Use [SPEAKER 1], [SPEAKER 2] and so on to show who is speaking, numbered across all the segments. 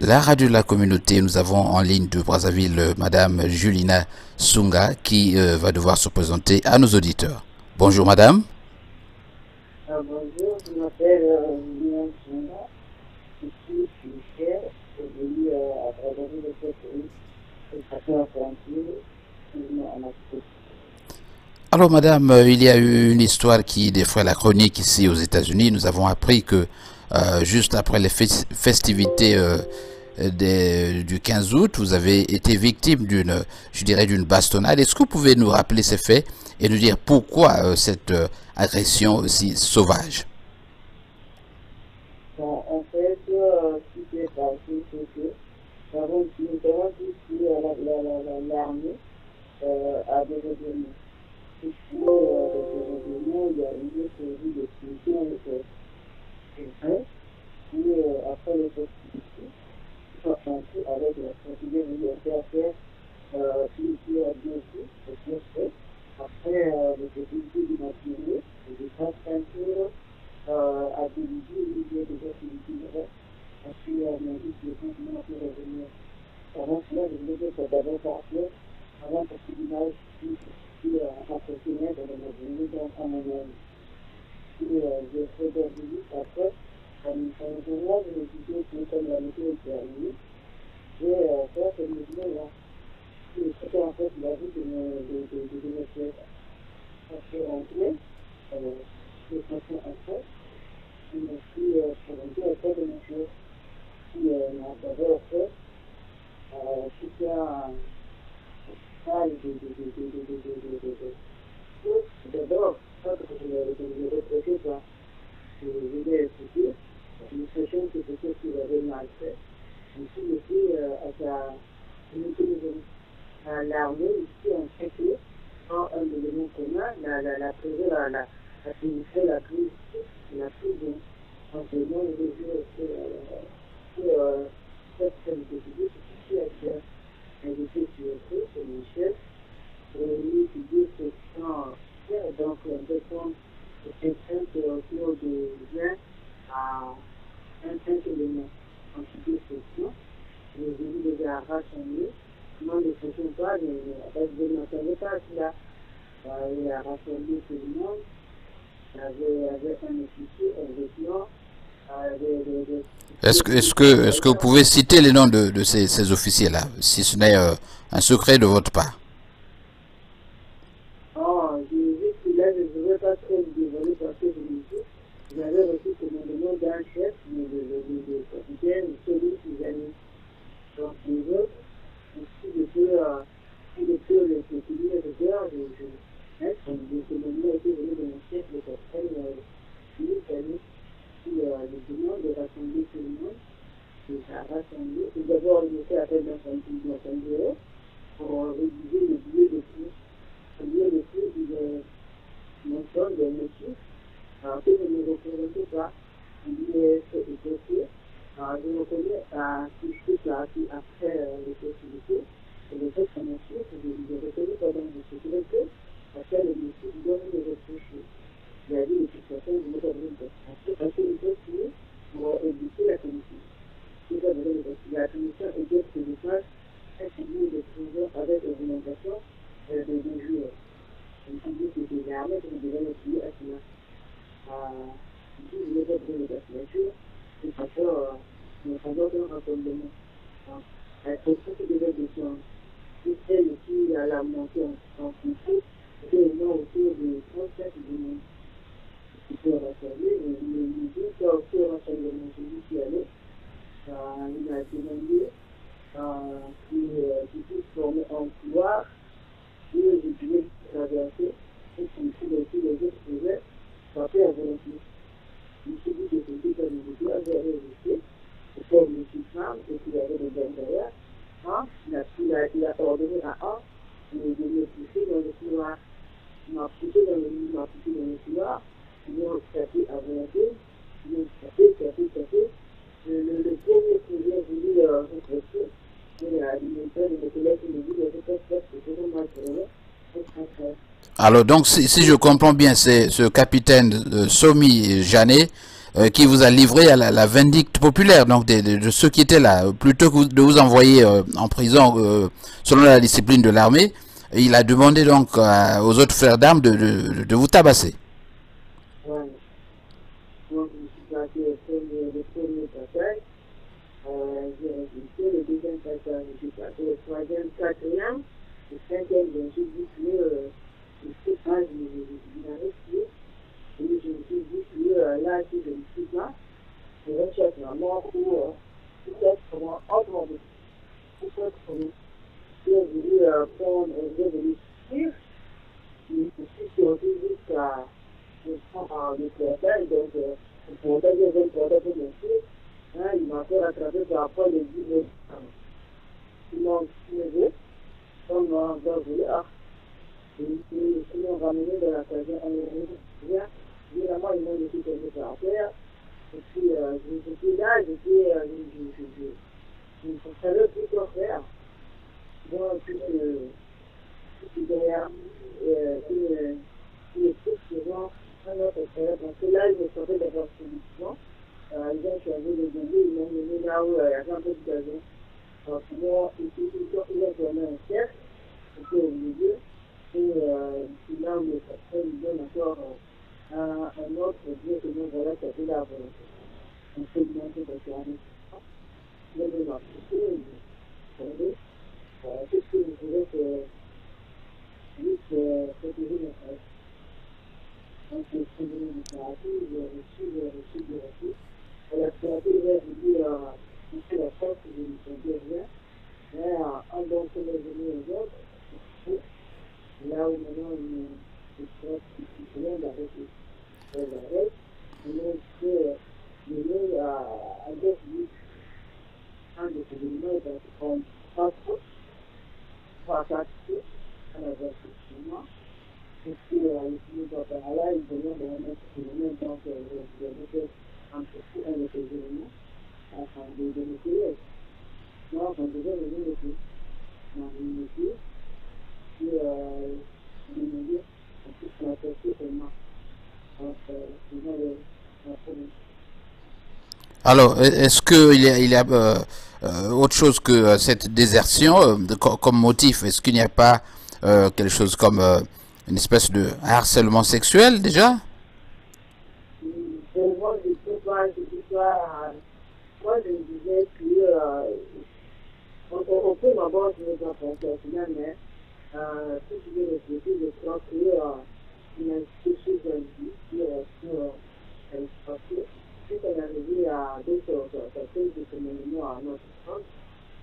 [SPEAKER 1] La radio de la communauté, nous avons en ligne de Brazzaville Madame Julina Sunga qui va devoir se présenter à nos auditeurs. Bonjour Madame.
[SPEAKER 2] Bonjour, je m'appelle Julina Sunga. Je suis fière et venue à Brazzaville de cette pays, de façon informative, en Afrique.
[SPEAKER 1] Alors Madame, il y a eu une histoire qui défraie la chronique ici aux États-Unis. Nous avons appris que juste après les festivités du 15 août, vous avez été victime d'une bastonnade. Est-ce que vous pouvez nous rappeler ces faits et nous dire pourquoi cette agression aussi sauvage?
[SPEAKER 2] Bon, en fait, ce qui s'est passé, c'est que nous avons dit que l'armée a des événements. Et puis, les événements, il y a eu une série de discussions avec quelqu'un. Puis, après les festivités, ils sont entrés avec la stratégie de faire plusieurs dossiers, bien fait. Après, les festivités du matinée, les états peinture, à diriger l'idée des activités. Et puis, on a dit que le continent peut revenir. Avant cela, je voulais dire que d'abord partir, avant parce que l'image professionnel dans la journée dans mon âme. Puis j'ai fait des visites après, comme journal, je me suis dit que comme la météo était arrivée, j'ai fait ce mouvement-là. C'était en fait la vie de mes frères. Quand je suis rentré, je suis passé après, je me suis présenté auprès de mes frères. Puis on a d'abord fait, c'était un d'abord, ça que je me reprochais pas. Je voulais expliquer, une sachant que c'est ce qu'il avait mal fait. Je me suis dit à sa unité à l'armée, ici en fait, dans un élément commun, la prison, la punition la plus bonne. Donc, moi, je veux dire cette scène de vidéo, c'est ici à faire. Elle était sur le chef, et lui qui dit que donc on défend c'est 5 kilos de vin à 25 éléments. En toute section, les élus déjà rassemblés, moi ne faisons pas, mais je ne m'attendais pas à cela. Il a rassemblé tout le monde, il y avait un officier, un lieutenant,
[SPEAKER 1] Est-ce que vous pouvez citer les noms de ces officiers-là, si ce n'est un secret de votre part?
[SPEAKER 2] Oh, j'ai vu que là, je ne voulais pas trop me dévoiler parce que je me dis, j'avais reçu commandement d'un chef, le capitaine, celui qui gagnait. Donc, les autres, si je peux les continuer de faire, le commandement était venu de mon chef, le capitaine, lui, puis le demande de rassembler tout le monde. Et ça a rassemblé. Tout d'abord, il était appelé dans son bureau pour rédiger le billet de prix. Le billet de prix, il mentionne des motifs que je ne représentais pas. Il dit c'est écouté. Je reconnais tout ce qui a appris après les festivités. Et le fait que mon chef, je reconnais pendant les sécurités, après le motif, il doit me reprocher. Il a dit de toute façon, je ne peux pas vous dire. Parce que il faut tuer pour éduquer la commission. La commission était que je fasse un suivi de prison avec augmentation de 2 jours. Je me suis dit que c'était l'armée que je devais me tuer à cela. Je me suis dit que je devais prendre la signature, de façon ne faisant qu'un rassemblement. La question qui devait descendre, c'est celle qui a la montée en conflit, c'était une autour de 37 minutes. Il peut rassembler, mais il dit qu'il y a aussi un rassemblement celui qui allait. Il a demandé qu'il puisse former un couloir où je pouvais traverser et puis aussi les autres pouvaient passer à volonté. Je me suis dit que c'était comme une avait résisté, c'était une petite femme et qu'il y avait des gens derrière. Il a ordonné à un de me pousser dans le couloir. Il m'a poussé dans le couloir, ils m'ont tapé à volonté, ils m'ont tapé. Le premier qui vient voulu réfléchir, c'est l'alimentaire de mes collègues qui me dit que c'est vraiment mal
[SPEAKER 1] Alors donc si je comprends bien, c'est ce capitaine Somi Jané qui vous a livré à la vindicte populaire, donc de ceux qui étaient là. Plutôt que de vous envoyer en prison selon la discipline de l'armée, il a demandé donc aux autres frères d'armes de vous tabasser.
[SPEAKER 2] Voilà. Donc, je suis passé le premier passage. J'ai réfléchi, le deuxième passage, je suis passé le troisième, quatrième, le cinquième, je me suis dit que je ne sais pas, je n'arrive plus. Et je me suis dit que là, si je ne suis pas, je recherche vraiment pour peut-être comment autrement. Peut-être comment j'ai voulu prendre, j'ai voulu suivre. Je suis sorti jusqu'à le portail, donc le portail, j'ai un portail pour mon fils. Il m'a fait rattraper par rapport les 10 000. Ils m'ont suivi, comme on va vouloir. Ils m'ont ramené dans la caserne en évidemment, ils m'ont laissé tomber par terre. Et puis, j'étais là, je ne savais plus quoi faire. Donc, derrière, une équipe souvent, un autre frère, parce que là, ils me sortaient d'avoir solution. Ils ont changé le début, ils m'ont mené là où il y avait un peu de gazon. Donc, moi, ils ont donné un chef, c'était au milieu, et là où le frère me donne encore un autre Dieu que nous voilà, ça fait la volonté. On peut demander de faire un peu de marché, qu'est-ce que vous voulez que juste protéger notre rêve. Donc, je suis venu de thérapie, j'ai reçu. À la thérapie, j'ai dit, je suis la force, je ne sentais rien. Mais en donc, je suis venu aux autres, là où maintenant, je suis rien d'arrêt. Et donc, je l'ai à deux minutes, un de ces éléments, on passe par la tête, à la version. Et puis, il par là, il demande de remettre ce élément, donc, je vais un de ces éléments, afin de me tirer. Moi, quand je vais venir le plus, dans une métier, puis, je me dis, en plus, on a fait seulement. Donc, sinon, la première.
[SPEAKER 1] Alors, est-ce qu'il y a autre chose que cette désertion comme motif? Est-ce qu'il n'y a pas quelque chose comme une espèce de harcèlement sexuel déjà?
[SPEAKER 2] Moi, je ne sais pas, moi, je me disais que, on peut d'abord se mettre en professionnel, mais si je vais réfléchir, je crois qu'il y a quelque chose à dire sur l'expression. Si on est arrivé à d'autres personnes de commandement à notre France,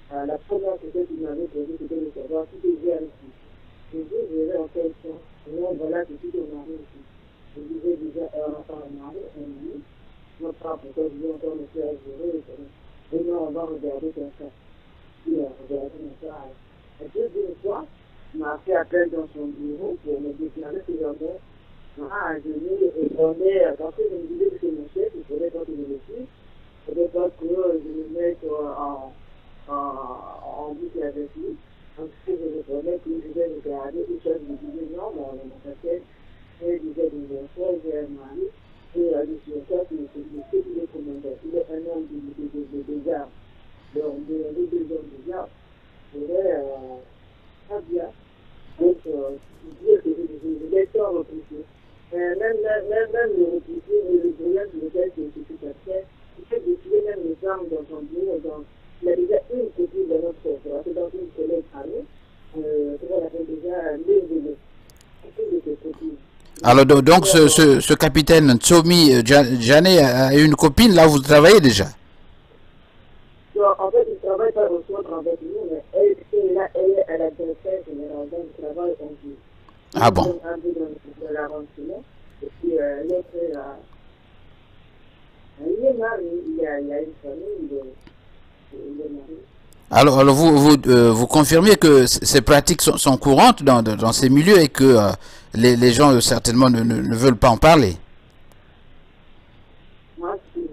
[SPEAKER 2] la première question qu'il m'avait posée, c'était de savoir si j'ai réussi. Je dis, je vais en question. Et là, voilà, c'est tout qu'on a réussi. Je disais déjà, on a parlé, on dit, non pas pourquoi je dis encore me faire gérer, et non, on va regarder comme ça. Puis, regarder comme ça. La deuxième fois, il m'a fait appel dans son bureau pour me déclarer que j'avais je lui répondais, parce que je me disais que c'est mon chef, il faudrait pas que je le suive, il faudrait pas que je me mette en boucle avec lui. Donc, je répondais que je vais regarder, et ça, je me disais non, mais on est peut-être, et je disais une fois, j'ai un mari, et le chef, il est commandant, il est un homme de garde, donc les deux hommes de garde, et là, très bien. Donc, dire que je vais s'en repousser. Même le repousser, le brouillard sur lequel c'est tout à fait, il fait défiler même les armes dans son bureau. Donc, il y a déjà une copie de notre chef. C'est dans une collègue amie, on appelle déjà les
[SPEAKER 1] Alors, donc ce capitaine Tsomi Djane a une copine, là où vous travaillez déjà?
[SPEAKER 2] En fait, il travaille pas au centre avec nous, mais elle est à la direction générale, donc il travaille en plus.
[SPEAKER 1] Ah bon?
[SPEAKER 2] Un peu dans l'arrondissement, et puis l'autre, il est marié, il a une famille, il est marié.
[SPEAKER 1] Alors vous confirmez que ces pratiques sont courantes dans ces milieux et que les gens certainement ne veulent pas en parler?
[SPEAKER 2] Moi, ce que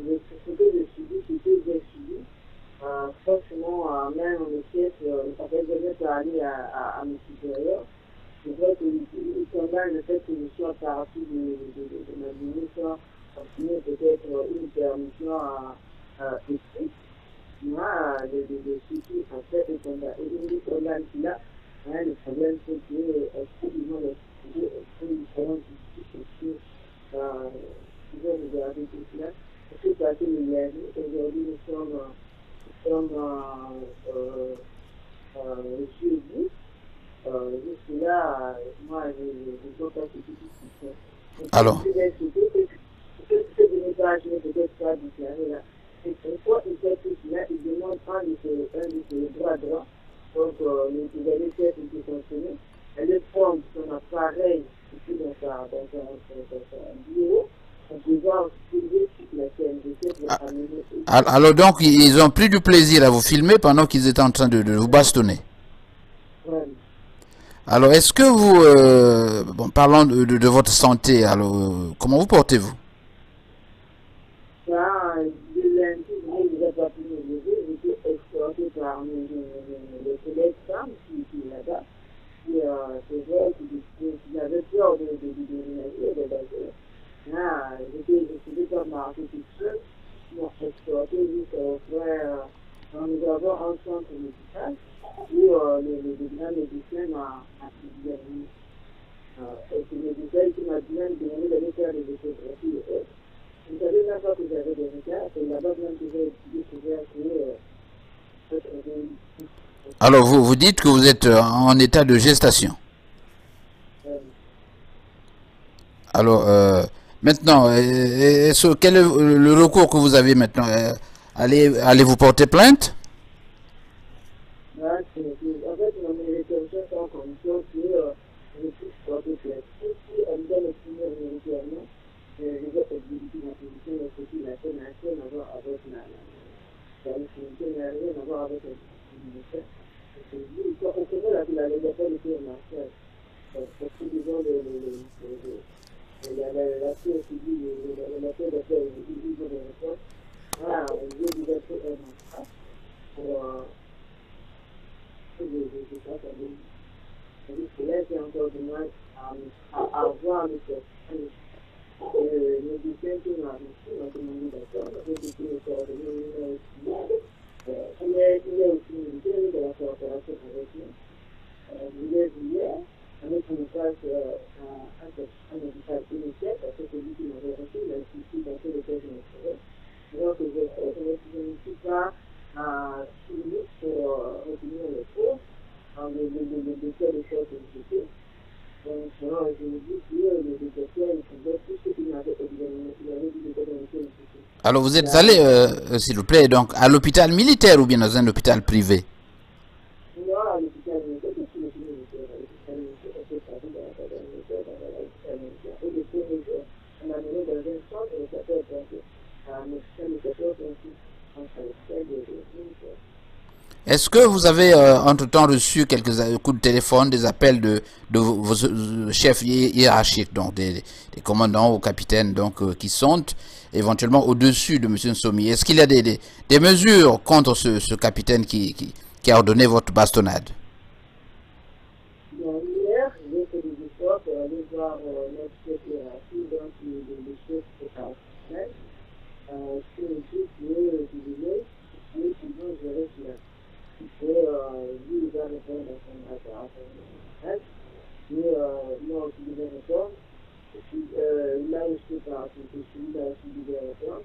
[SPEAKER 2] j'ai suivi, franchement, même en effet, ça fait jamais parler à mes supérieurs. C'est vrai qu'il condamne le fait que je sois partie de ma ministre obtenir peut-être une permission écrite. Moi, le souci, en fait, est qu'on a une problème là. Le problème, c'est que, effectivement, différentes justices qui vont regarder tout cela. C'est passé le lundi. Aujourd'hui, nous sommes jeudi. Jusque-là, moi, je ne vois pas ce qui se fait.
[SPEAKER 1] Alors,
[SPEAKER 2] Ce que je n'ai pas peut-être pas déclaré là. Et pourquoi il fait tout cela? Il demande un de ses droits. Donc, les chefs qui sont tenus, elle prend son appareil ici dans sa bureau pour pouvoir utiliser toute la CNDC pour amener.
[SPEAKER 1] alors donc, ils ont pris du plaisir à vous filmer pendant qu'ils étaient en train de vous bastonner.
[SPEAKER 2] Voilà.
[SPEAKER 1] Alors, est-ce que vous, bon, parlons de votre santé, alors, comment vous portez-vous?
[SPEAKER 2] De lundi, je n'ai pas pu me lever, j'étais escortée par mes collègues femmes qui étaient là-bas. C'est vrai que j'avais peur de déménager, là, je ne pouvais pas marcher toute seule. Ils m'ont escorté jusqu'au frère. Nous avons un centre médical où le grand médecin m'a examiné. Et c'est le médecin qui m'a même demandé d'aller faire des échographies. Vous savez, la fois que j'avais des regards, c'est là-bas même que j'ai découvert que
[SPEAKER 1] Alors, vous dites que vous êtes en état de gestation. Alors, maintenant, quel est le recours que vous avez maintenant? Allez-vous porter plainte?
[SPEAKER 2] En fait, mes réflexions sont comme ça que je puisse porter plainte. Si elle me donne le premier médicament, je vais exécuter ma position de ce qui n'a rien à voir avec la sanité, n'a rien à voir avec le ministère. Il faut reconnaître la légalité de ce marché. Parce que disons, la Cour civile, la Cour d'appel, le juge de réforme, voilà, je vais déjà faire un mandat pour là, c'est encore du mal à avoir le médecin qui m'a demandé d'accord, j'ai été le coordonner, il est aussi militaire de la coopération avec nous. Il est hier, avec une phase un médical initial, parce que c'est lui qui m'avait reçu, il a expliqué dans tous les cas je me ferais. Donc, je ne suis pas suivi pour retenir le cours, le cas de choses que j'ai fait. Donc, je me dis que le détecteur, il faisait tout ce qu'il m'avait examiné, il avait dit que c'était un.
[SPEAKER 1] Alors, vous êtes allé, s'il vous plaît, donc à l'hôpital militaire ou bien dans un hôpital privé?
[SPEAKER 2] Non, à l'hôpital militaire, parce que l'hôpital militaire, on peut parler dans l'hôpital militaire. Et le premier jour, on m'a donné dans un centre, et ça peut être un hôpital militaire, entre l'hôpital militaire.
[SPEAKER 1] Est-ce que vous avez entre-temps reçu quelques coups de téléphone, des appels de vos chefs hiérarchiques, donc des commandants ou capitaines donc, qui sont éventuellement au-dessus de M. Nsomi? Est-ce qu'il y a des mesures contre ce capitaine qui a ordonné votre bastonnade?
[SPEAKER 2] Hier, j'ai fait des efforts pour aller voir notre chef hiérarchique, donc le chef opérationnel, qui me dit que sinon je reste là. Et lui, il va répondre à son opération. Mais moi aussi, je vais répondre. Et puis là où je suis parti, je suis là aussi, je vais répondre.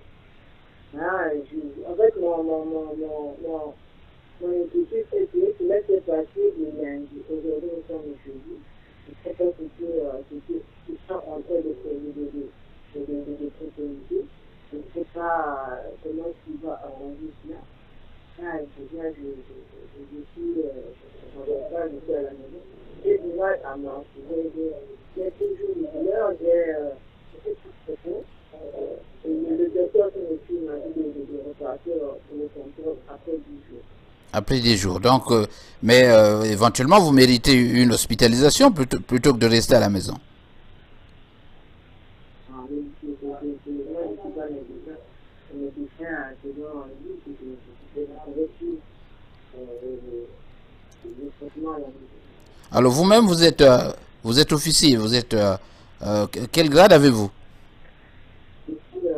[SPEAKER 2] En fait, mon inquiétude, c'est que cela s'est passé le lundi. Aujourd'hui, nous sommes le jeudi. Je ne sais pas ce qu'ils sont en train de proposer. Je ne sais pas comment il va arranger cela. Je suis à la maison. J'ai du mal à m'enfuir. J'ai toujours eu l'heure, j'ai tout fait. Le docteur qui me suit m'a dit de repartir pour le contrôle après 10 jours.
[SPEAKER 1] Après 10 jours. Donc, mais éventuellement, vous méritez une hospitalisation plutôt que de rester à la maison. Alors vous-même, vous êtes officier, vous êtes quel grade avez-vous?
[SPEAKER 2] Je suis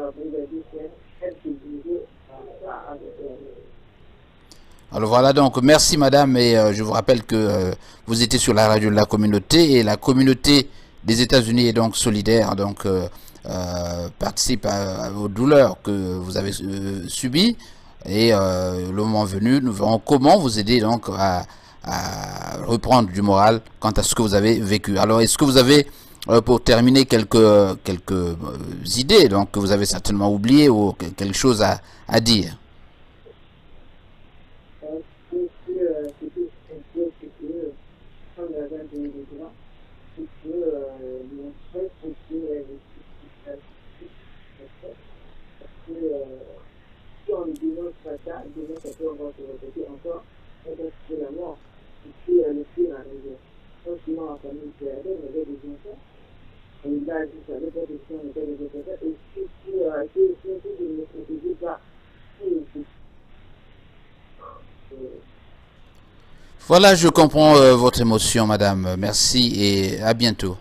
[SPEAKER 1] Alors voilà, donc merci madame, et je vous rappelle que vous étiez sur la radio de la communauté, et la communauté des États-Unis est donc solidaire, donc participe aux douleurs que vous avez subies, et le moment venu, nous verrons comment vous aider donc à reprendre du moral quant à ce que vous avez vécu. Alors est-ce que vous avez, pour terminer, quelques idées donc que vous avez certainement oubliées, ou quelque chose à dire? Voilà, je comprends votre émotion, madame. Merci et à bientôt.